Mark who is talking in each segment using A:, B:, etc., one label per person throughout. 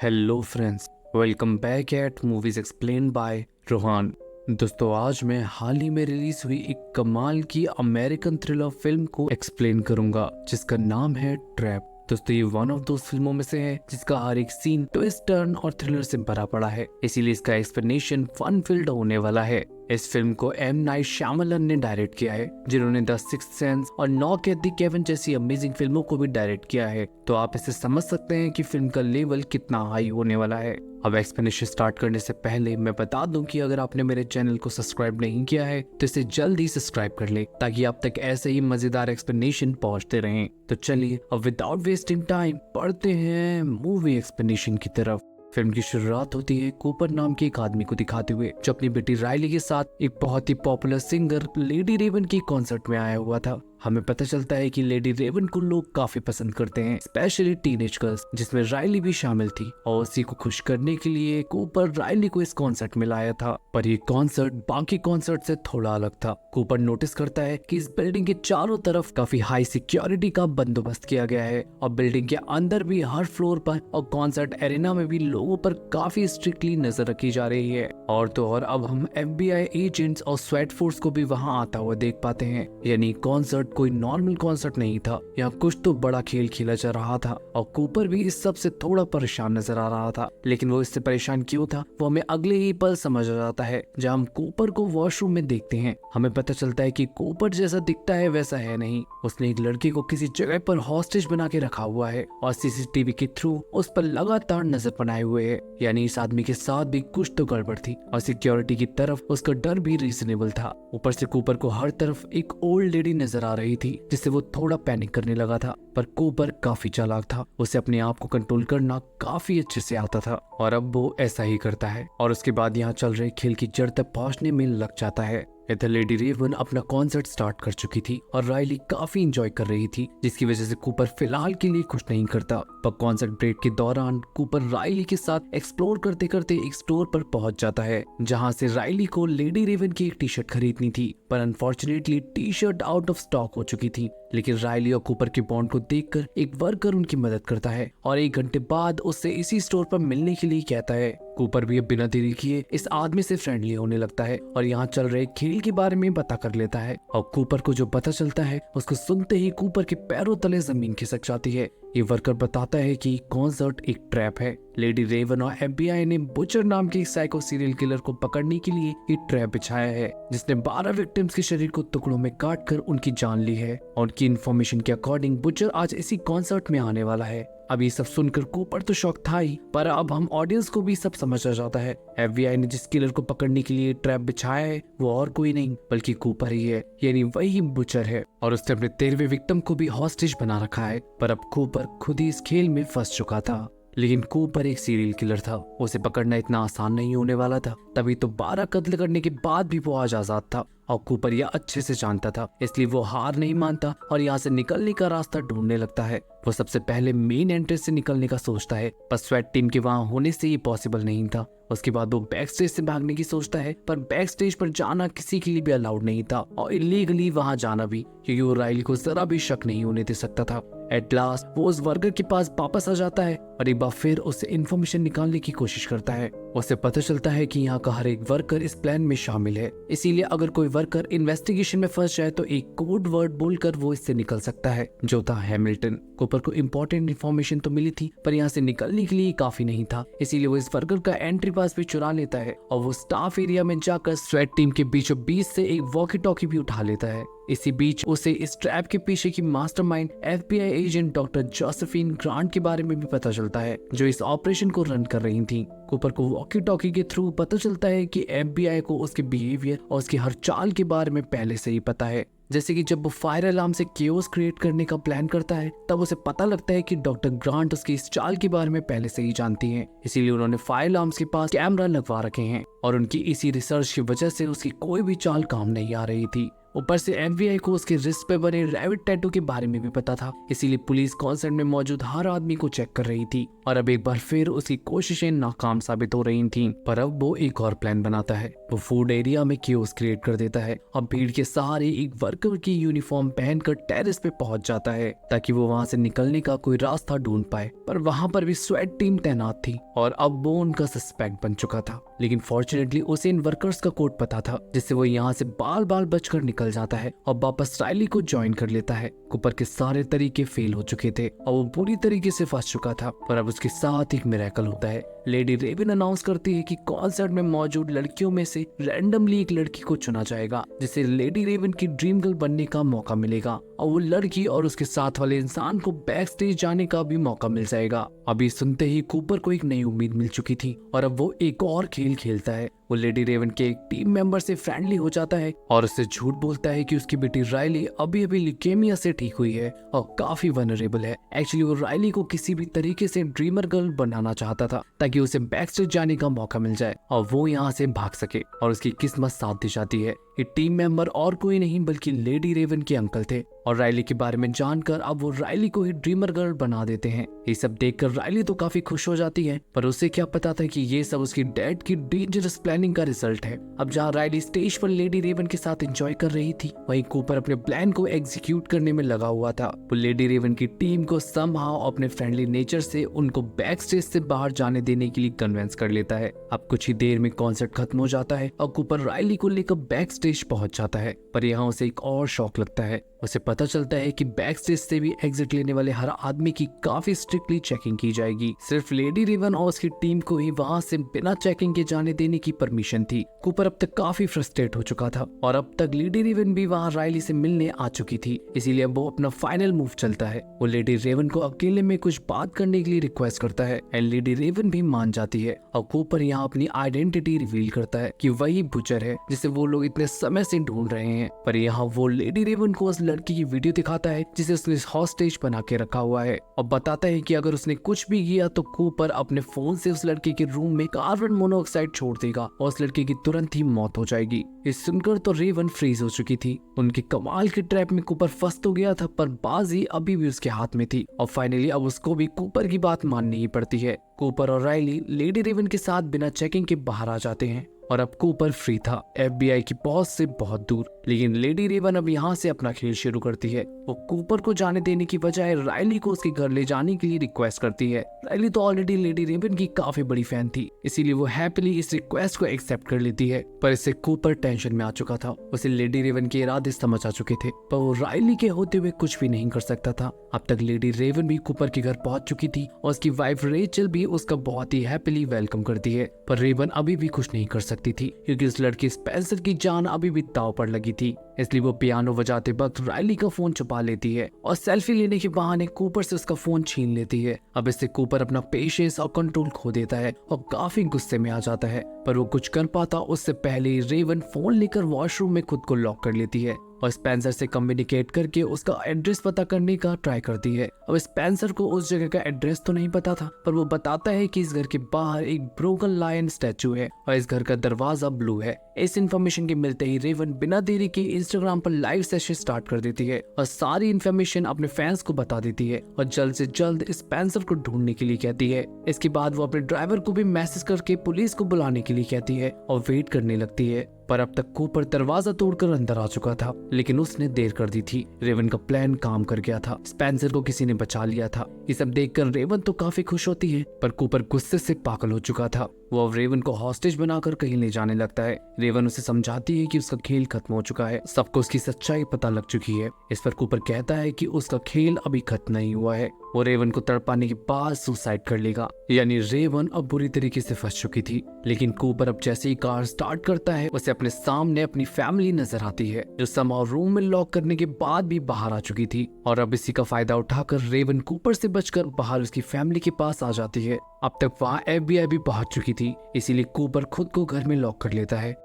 A: Hello friends, welcome back at movies explain by Rohan. दोस्तों, आज मैं हाल ही में रिलीज हुई एक कमाल की अमेरिकन थ्रिलर फिल्म को एक्सप्लेन करूंगा जिसका नाम है ट्रैप। दोस्तों, ये वन ऑफ दोस फिल्मों में से है जिसका हर एक सीन ट्विस्ट, टर्न और थ्रिलर से भरा पड़ा है, इसीलिए इसका एक्सप्लेनेशन फन फील्ड होने वाला है। इस फिल्म को एम नाइट श्यामलन ने डायरेक्ट किया है, जिन्होंने द सिक्स्थ सेंस और नॉक एट द केविन जैसी अमेजिंग फिल्मों को भी डायरेक्ट किया है। तो आप इसे समझ सकते हैं कि फिल्म का लेवल कितना हाई होने वाला है। अब एक्सप्लेनेशन स्टार्ट करने से पहले मैं बता दूं कि अगर आपने मेरे चैनल को सब्सक्राइब नहीं किया है तो इसे जल्द ही सब्सक्राइब कर ले, ताकि आप तक ऐसे ही मजेदार एक्सप्लेनेशन पहुंचते रहें। तो चलिए अब विदाउट वेस्टिंग टाइम बढ़ते हैं मूवी एक्सप्लेनेशन की तरफ। फिल्म की शुरुआत होती है कूपर नाम के एक आदमी को दिखाते हुए, जो अपनी बेटी रायली के साथ एक बहुत ही पॉपुलर सिंगर लेडी रेवन की कॉन्सर्ट में आया हुआ था। हमें पता चलता है कि लेडी रेवन को लोग काफी पसंद करते हैं, स्पेशली टीनेज गर्ल्स, जिसमें रायली भी शामिल थी। और उसी को खुश करने के लिए कूपर रायली को इस कॉन्सर्ट में लाया था। पर ये कॉन्सर्ट बाकी कॉन्सर्ट से थोड़ा अलग था। कूपर नोटिस करता है कि इस बिल्डिंग के चारों तरफ काफी हाई सिक्योरिटी का बंदोबस्त किया गया है, और बिल्डिंग के अंदर भी हर फ्लोर पर और कॉन्सर्ट एरिना में भी लोगों पर काफी स्ट्रिक्टली नजर रखी जा रही है। और तो और अब हम FBI एजेंट्स और स्वेट फोर्स को भी वहाँ आता हुआ देख पाते हैं। यानी कॉन्सर्ट कोई नॉर्मल कॉन्सर्ट नहीं था, यहाँ कुछ तो बड़ा खेल खेला जा रहा था। और कूपर भी इस सब से थोड़ा परेशान नजर आ रहा था, लेकिन वो इससे परेशान क्यों था वो हमें अगले ही पल समझ आ जाता है, जब हम कूपर को वॉशरूम में देखते हैं। हमें पता चलता है कि कूपर जैसा दिखता है वैसा है नहीं। उसने एक लड़की को किसी जगह पर हॉस्टेज बना के रखा हुआ है और CCTV के थ्रू उस पर लगातार नजर बनाए हुए है। यानी इस आदमी के साथ भी कुछ तो गड़बड़ थी, और सिक्योरिटी की तरफ उसका डर भी रीजनेबल था। ऊपर से कूपर को हर तरफ एक ओल्ड लेडी नजर आ रही थी, जिससे वो थोड़ा पैनिक करने लगा था। पर कूपर काफी चालाक था, उसे अपने आप को कंट्रोल करना काफी अच्छे से आता था, और अब वो ऐसा ही करता है। और उसके बाद यहाँ चल रहे खेल की जड़ तक पहुँचने में लग जाता है। इधर लेडी रेवन अपना कॉन्सर्ट स्टार्ट कर चुकी थी और रायली काफी एंजॉय कर रही थी, जिसकी वजह से कूपर फिलहाल के लिए कुछ नहीं करता। पर कॉन्सर्ट ब्रेक के दौरान कूपर रायली के साथ एक्सप्लोर करते करते एक स्टोर पर पहुंच जाता है, जहां से रायली को लेडी रेवन की एक टी-शर्ट खरीदनी थी। पर unfortunately T-shirt out of stock हो चुकी थी। लेकिन रायली और कूपर के बॉन्ड को देखकर एक वर्कर उनकी मदद करता है और 1 घंटे बाद उससे इसी स्टोर पर मिलने के लिए कहता है। कूपर भी अब बिना देरी किए इस आदमी से फ्रेंडली होने लगता है और यहाँ चल रहे खेल के बारे में पता कर लेता है। और कूपर को जो पता चलता है उसको सुनते ही कूपर के पैरों तले जमीन खिसक जाती है। ये वर्कर बताता है कि कॉन्सर्ट एक ट्रैप है। लेडी रेवन और FBI ने बुचर नाम के साइको सीरियल किलर को पकड़ने के लिए ये ट्रैप बिछाया है, जिसने 12 विक्टिम्स के शरीर को टुकड़ों में काट कर उनकी जान ली है। और उनकी इन्फॉर्मेशन के अकॉर्डिंग बुचर आज इसी कॉन्सर्ट में आने वाला है। अब ये सब सुनकर कूपर तो शॉक था ही, पर अब हम ऑडियंस को भी सब समझ आ जाता है। FBI ने जिस किलर को पकड़ने के लिए ट्रैप बिछाया है वो और कोई नहीं बल्कि कूपर ही है, यानी वही बुचर है। और उसने अपने 13वें विक्टिम को भी हॉस्टेज बना रखा है। पर अब कूपर खुद ही इस खेल में फंस चुका था। लेकिन कूपर एक सीरियल किलर था, उसे पकड़ना इतना आसान नहीं होने वाला था। तभी तो 12 कत्ल करने के बाद भी वो आज आजाद था, और कूपर यह अच्छे से जानता था। इसलिए वो हार नहीं मानता और यहाँ से निकलने का रास्ता ढूंढने लगता है। वो सबसे पहले मेन एंट्रेंस से निकलने का सोचता है, पर स्वेट टीम के वहाँ होने से ये पॉसिबल नहीं था। उसके बाद वो बैक स्टेज से भागने की सोचता है, पर बैक स्टेज पर जाना किसी के लिए भी अलाउड नहीं था, और इलीगली वहाँ जाना भी, क्योंकि वो रायली को जरा भी शक नहीं होने दे सकता था। एट लास्ट वो उस वर्कर के पास वापस आ जाता है और एक बार फिर उससे इन्फॉर्मेशन निकालने की कोशिश करता है। उसे पता चलता है कि यहाँ का हर एक वर्कर इस प्लान में शामिल है, इसीलिए अगर कोई वर्कर इन्वेस्टिगेशन में फंस जाए तो एक कोड वर्ड बोलकर वो इससे निकल सकता है, जो था हैमिल्टन। कूपर को इम्पोर्टेंट इन्फॉर्मेशन तो मिली थी, पर यहाँ से निकलने के लिए काफी नहीं था, इसीलिए वो इस वर्कर का एंट्री पास भी चुरा लेता है और वो स्टाफ एरिया में जाकर स्वेट टीम के बीचों बीच से एक वॉकी टॉकी भी उठा लेता है। इसी बीच उसे इस ट्रैप के पीछे की mastermind FBI agent doctor Josephine grant के बारे में भी पता चलता है, जो इस ऑपरेशन को रन कर रही थी। कूपर को वॉकी टॉकी के थ्रू पता चलता है कि FBI को उसके बिहेवियर और उसकी हर चाल के बारे में पहले से ही पता है। जैसे कि जब वो फायर अलार्म से केओस क्रिएट करने का प्लान करता है, तब उसे पता लगता है कि डॉक्टर ग्रांट उसकी इस चाल के बारे में पहले से ही जानती हैं। इसीलिए उन्होंने फायर अलार्म्स के पास कैमरा लगवा रखे हैं, और उनकी इसी रिसर्च की वजह से उसकी कोई भी चाल काम नहीं आ रही थी। ऊपर से एफबीआई को उसके रिस्ट पे बने रैबिट टैटू के बारे में भी पता था, इसीलिए पुलिस कॉन्सर्ट में मौजूद हर आदमी को चेक कर रही थी और अब एक बार फिर उसकी कोशिशें नाकाम साबित हो रही थीं। पर अब वो एक और प्लान बनाता है। वो फूड एरिया में क्यूस क्रिएट कर देता है और भीड़ के सहारे एक वर्कर की यूनिफॉर्म पहनकर टेरेस पे पहुंच जाता है ताकि वो वहां से निकलने का कोई रास्ता ढूंढ पाए। पर वहां पर भी स्वेट टीम तैनात थी और अब वो उनका सस्पेक्ट बन चुका था। लेकिन फॉर्चुनेटली उसे इन वर्कर्स का कोड पता था, जिससे वो यहाँ से बाल बाल बचकर निकल जाता है और वापस राइली को ज्वाइन कर लेता है। कूपर के सारे तरीके फेल हो चुके थे और वो पूरी तरीके से फंस चुका था, पर अब उसके साथ एक मिरेकल होता है। लेडी रेवन अनाउंस करती है कि कॉन्सर्ट में मौजूद लड़कियों में से रैंडमली एक लड़की को चुना जाएगा, जिसे लेडी रेवन की ड्रीम गर्ल बनने का मौका मिलेगा और वो लड़की और उसके साथ वाले इंसान को बैक स्टेज जाने का भी मौका मिल जाएगा। अभी सुनते ही कूपर को एक नई उम्मीद मिल चुकी थी और अब वो एक और खेल खेलता है। वो लेडी रेवन के एक टीम मेंबर से फ्रेंडली हो जाता है और उससे झूठ बोलता है कि उसकी बेटी राइली अभी अभी ल्यूकेमिया से ठीक हुई है और काफी वनरेबल है। एक्चुअली वो राइली को किसी भी तरीके से ड्रीमर गर्ल बनाना चाहता था ताकि उसे बैक स्टेज जाने का मौका मिल जाए और वो यहाँ से भाग सके, और उसकी किस्मत साथ दी जाती है। ये टीम मेंबर और कोई नहीं बल्कि लेडी रेवन के अंकल थे और राइली के बारे में जानकर अब वो राइली को ही ड्रीमर गर्ल बना देते हैं। ये सब देखकर राइली तो काफी खुश हो जाती है, पर उसे क्या पता था कि ये सब उसकी डैड की डेंजरस प्लानिंग का रिजल्ट है। अब जहाँ राइली स्टेज पर लेडी रेवन के साथ एंजॉय कर रही थी, वहीं कूपर अपने प्लान को एग्जीक्यूट करने में लगा हुआ था। वो लेडी रेवन की टीम को समहाउ अपने फ्रेंडली नेचर से उनको बैक स्टेज से बाहर जाने देने के लिए कन्विंस कर लेता है। अब कुछ ही देर में कॉन्सर्ट खत्म हो जाता है और कूपर राइली को लेकर बैक स्टेज पहुंच जाता है, पर यहाँ उसे एक और शॉक लगता है। उसे पता चलता है कि बैक स्टेज से भी एग्जिट लेने वाले हर आदमी की काफी स्ट्रिक्टली चेकिंग की जाएगी। सिर्फ लेडी रेवन और उसकी टीम को ही वहां से बिना चेकिंग के जाने देने की परमिशन थी। कूपर अब तक काफी फ्रस्ट्रेट हो चुका था और अब तक लेडी रेवन भी वहां राइली से मिलने आ चुकी थी, इसीलिए वो अपना फाइनल मूव चलता है। वो लेडी रेवन को अकेले में कुछ बात करने के लिए रिक्वेस्ट करता है एंड लेडी रेवन भी मान जाती है और कूपर यहाँ अपनी आइडेंटिटी रिवील करता है कि वही बुचर है जिसे वो लोग इतने समय से ढूंढ रहे हैं। पर यहाँ वो लेडी रेवन को उस लड़की की वीडियो दिखाता है जिसे उसने हॉस्टेज बना के रखा हुआ है और बताता है कि अगर उसने कुछ भी किया तो कूपर अपने फोन से उस लड़के के रूम में कार्बन मोनोऑक्साइड छोड़ देगा और उस लड़के की तुरंत ही मौत हो जाएगी। ये सुनकर तो रेवन फ्रीज हो चुकी थी। उनके कमाल के ट्रैप में कूपर फंस तो गया था, पर बाजी अभी भी उसके हाथ में थी और फाइनली अब उसको भी कूपर की बात माननी ही पड़ती है। कूपर और राइली लेडी रेवन के साथ बिना चेकिंग के बाहर आ जाते हैं और अब कूपर फ्री था, एफबीआई की पहुंच से बहुत दूर। लेकिन लेडी रेवन अब यहाँ से अपना खेल शुरू करती है। वो कूपर को जाने देने की बजाय राइली को उसके घर ले जाने के लिए रिक्वेस्ट करती है। राइली तो ऑलरेडी लेडी रेवन की काफी बड़ी फैन थी, इसीलिए वो हैप्पीली इस रिक्वेस्ट को एक्सेप्ट कर लेती है। पर इससे कूपर टेंशन में आ चुका था। उसे लेडी रेवन के इरादे समझ आ चुके थे, पर वो राइली के होते हुए कुछ भी नहीं कर सकता था। अब तक लेडी रेवन भी कूपर के घर पहुंच चुकी थी और उसकी वाइफ रेचल भी उसका बहुत ही हैप्पीली वेलकम करती है। पर रेवन अभी भी कुछ नहीं कर सकती थी क्योंकि उस लड़की स्पेंसर की जान अभी भी दांव पर लगी थी। इसलिए वो पियानो बजाते वक्त राइली का फोन छुपा लेती है और सेल्फी लेने के बहाने कूपर से उसका फोन छीन लेती है। अब इससे कूपर अपना पेशेंस और कंट्रोल खो देता है और काफी गुस्से में आ जाता है, पर वो कुछ कर पाता उससे पहले रेवन फोन लेकर वॉशरूम में खुद को लॉक कर लेती है और स्पेंसर से कम्युनिकेट करके उसका एड्रेस पता करने का ट्राई करती है। अब स्पेंसर को उस जगह का एड्रेस तो नहीं पता था, पर वो बताता है कि इस घर के बाहर एक ब्रोकन लायन स्टैचू है और इस घर का दरवाजा ब्लू है। इस इन्फॉर्मेशन के मिलते ही रेवन बिना देरी के इंस्टाग्राम पर लाइव सेशन स्टार्ट कर देती है और सारी इन्फॉर्मेशन अपने फैंस को बता देती है और जल्द से जल्द स्पेंसर को ढूंढने के लिए कहती है। इसके बाद वो अपने ड्राइवर को भी मैसेज करके पुलिस को बुलाने के लिए कहती है और वेट करने लगती है। पर अब तक कूपर दरवाजा तोड़कर अंदर आ चुका था, लेकिन उसने देर कर दी थी। रेवन का प्लान काम कर गया था, स्पेंसर को किसी ने बचा लिया था। ये सब देखकर रेवन तो काफी खुश होती है, पर कूपर गुस्से से पागल हो चुका था। वो अब रेवन को हॉस्टेज बनाकर कहीं ले जाने लगता है। रेवन उसे समझाती है कि उसका खेल खत्म हो चुका है, सबको उसकी सच्चाई पता लग चुकी है। इस पर कूपर कहता है कि उसका खेल अभी खत्म नहीं हुआ है, वो रेवन को तड़पाने के बाद सुसाइड कर लेगा। यानी रेवन अब बुरी तरीके से फंस चुकी थी। लेकिन कूपर अब जैसे ही कार स्टार्ट करता है, उसे अपने सामने अपनी फैमिली नजर आती है जो समहाउ रूम में लॉक करने के बाद भी बाहर आ चुकी थी। और अब इसी का फायदा उठाकर रेवन कूपर से बचकर बाहर उसकी फैमिली के पास आ जाती है। अब तक वहाँ एफबीआई भी पहुंच चुकी थी, इसीलिए कूपर खुद को घर में लॉक कर लेता है।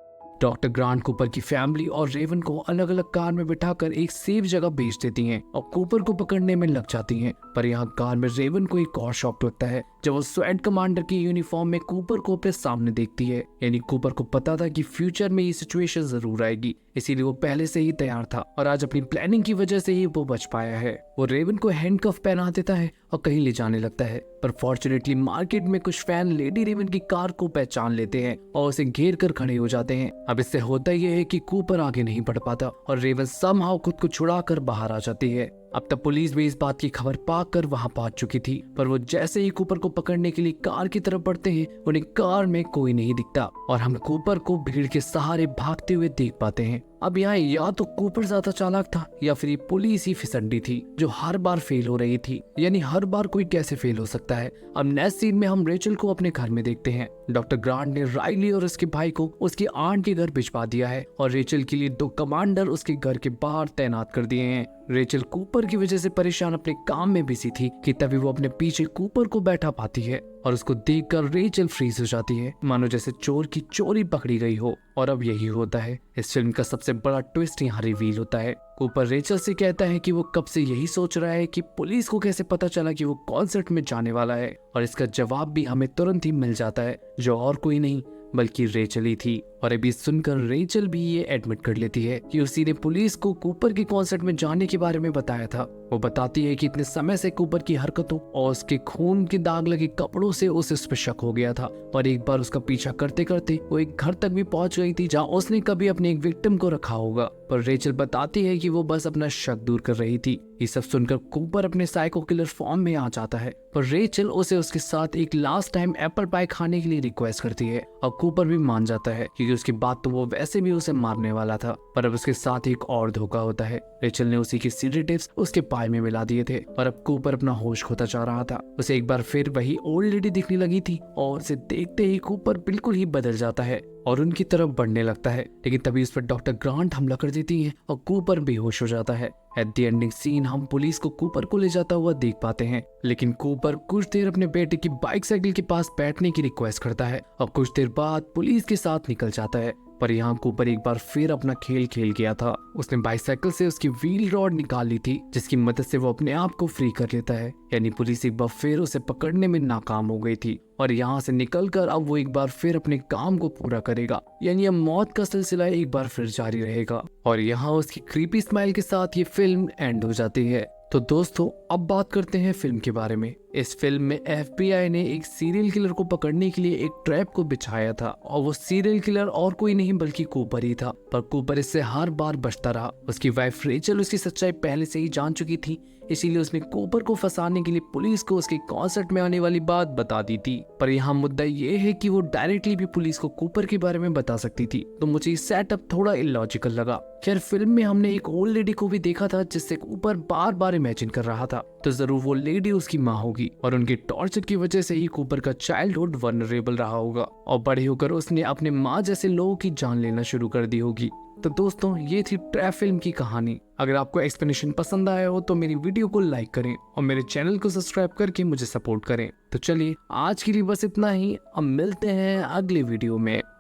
A: डॉक्टर ग्रांट कूपर की फैमिली और रेवन को अलग अलग कार में बिठाकर एक सेफ जगह भेज देती हैं और कूपर को पकड़ने में लग जाती हैं। पर यहाँ कार में रेवन को एक और शॉक लगता है जब वो स्वेट कमांडर की यूनिफॉर्म में कूपर को अपने सामने देखती है। यानी कूपर को पता था कि फ्यूचर में ये सिचुएशन जरूर आएगी, इसीलिए वो पहले से ही तैयार था और आज अपनी प्लानिंग की वजह से ही वो बच पाया है। वो रेवन को हैंडकफ पहना देता है और कहीं ले जाने लगता है, पर फॉर्चुनेटली मार्केट में कुछ फैन लेडी रेवन की कार को पहचान लेते हैं और उसे घेर कर खड़े हो जाते हैं। अब इससे होता यह है कि कूपर आगे नहीं बढ़ पाता और रेवन समहाउ खुद को छुड़ा कर बाहर आ जाती है। अब तक पुलिस भी इस बात की खबर पाकर वहां पहुंच चुकी थी, पर वो जैसे ही कूपर को पकड़ने के लिए कार की तरफ बढ़ते हैं, उन्हें कार में कोई नहीं दिखता और हम कूपर को भीड़ के सहारे भागते हुए देख पाते हैं। अब यहाँ या तो कूपर ज्यादा चालाक था या फिर ये पुलिस ही फिसड्डी थी जो हर बार फेल हो रही थी। यानी हर बार कोई कैसे फेल हो सकता है। अब नेक्स्ट सीन में हम रेचल को अपने घर में देखते हैं। डॉक्टर ग्रांट ने राइली और उसके भाई को उसकी आंट के घर भिजवा दिया है और रेचल के लिए 2 कमांडर उसके घर के बाहर तैनात कर दिए हैं। रेचल कूपर की वजह से परेशान अपने काम में बिजी थी कि तभी वो अपने पीछे कूपर को बैठा पाती है और उसको देखकर रेचल फ्रीज हो जाती है, मानो जैसे चोर की चोरी पकड़ी गई हो। और अब यही होता है, इस फिल्म का सबसे बड़ा ट्विस्ट यहाँ रिवील होता है। कूपर रेचल से कहता है कि वो कब से यही सोच रहा है कि पुलिस को कैसे पता चला कि वो कॉन्सर्ट में जाने वाला है, और इसका जवाब भी हमें तुरंत ही मिल जाता है, जो और कोई नहीं बल्कि रेचल ही थी। और अभी सुनकर रेचल भी ये एडमिट कर लेती है कि उसी ने पुलिस को कूपर के कॉन्सर्ट में जाने के बारे में बताया था। वो बताती है कि इतने समय से कूपर की हरकतों और उसके खून के दाग लगे कपड़ों से उस पर शक हो गया था, और एक बार उसका पीछा करते करते वो एक घर तक भी पहुंच गई थी जहां उसने कभी अपने एक विक्टिम को रखा होगा। पर रेचल बताती है कि वो बस अपना शक दूर कर रही थी। ये सब सुनकर कूपर अपने साइको किलर फॉर्म में आ जाता है, पर रेचल उसे उसके साथ एक लास्ट टाइम एप्पल पाई खाने के लिए रिक्वेस्ट करती है और कूपर भी मान जाता है क्योंकि उसके बाद तो वो वैसे भी उसे मारने वाला था। पर अब उसके साथ एक और धोखा होता है। रेचल ने उसी के सीडेटिव्स उसके पाई में मिला दिए थे और अब कूपर अपना होश खोता जा रहा था। उसे एक बार फिर वही ओल्ड लेडी दिखने लगी थी और उसे देखते ही कूपर बिल्कुल ही बदल जाता है और उनकी तरफ बढ़ने लगता है, लेकिन तभी उस पर डॉक्टर ग्रांट हमला कर देती है और कूपर बेहोश हो जाता है। एट द एंडिंग सीन हम पुलिस को कूपर को ले जाता हुआ देख पाते हैं, लेकिन कूपर कुछ देर अपने बेटे की बाइसाइकिल के पास बैठने की रिक्वेस्ट करता है और कुछ देर बाद पुलिस के साथ निकल जाता है। पर यहाँ कूपर एक बार फिर अपना खेल खेल गया था। उसने बाइसाइकिल से उसकी व्हील रॉड निकाल ली थी जिसकी मदद से वो अपने आप को फ्री कर लेता है। यानी पुलिस एक बार फिर उसे पकड़ने में नाकाम हो गई थी और यहाँ से निकलकर अब वो एक बार फिर अपने काम को पूरा करेगा। यानी अब मौत का सिलसिला एक बार फिर जारी रहेगा और यहाँ उसकी क्रीपी स्माइल के साथ ये फिल्म एंड हो जाती है। तो दोस्तों अब बात करते हैं फिल्म के बारे में। इस फिल्म में FBI ने एक सीरियल किलर को पकड़ने के लिए एक ट्रैप को बिछाया था और वो सीरियल किलर और कोई नहीं बल्कि कूपर ही था। पर कूपर इससे हर बार बचता रहा। उसकी वाइफ रेचल उसकी सच्चाई पहले से ही जान चुकी थी, इसीलिए उसने कूपर को फंसाने के लिए पुलिस को उसके कॉन्सर्ट में आने वाली बात बता दी थी। पर यहाँ मुद्दा ये है कि वो डायरेक्टली भी पुलिस को कूपर के बारे में बता सकती थी, तो मुझे ये सेटअप थोड़ा इलॉजिकल लगा। खैर फिल्म में हमने एक ओल्ड लेडी को भी देखा था जिससे कूपर बार बार इमेजिन कर रहा था, तो जरूर वो लेडी उसकी माँ होगी और उनकी टॉर्चर की वजह से ही कूपर का चाइल्डहुड वल्नरेबल रहा होगा और बड़े होकर उसने अपने माँ जैसे लोगों की जान लेना शुरू कर दी होगी। तो दोस्तों ये थी ट्रैप फिल्म की कहानी। अगर आपको एक्सप्लेनेशन पसंद आया हो तो मेरी वीडियो को लाइक करें और मेरे चैनल को सब्सक्राइब करके मुझे सपोर्ट करें। तो चलिए आज के लिए बस इतना ही, अब मिलते हैं अगले वीडियो में।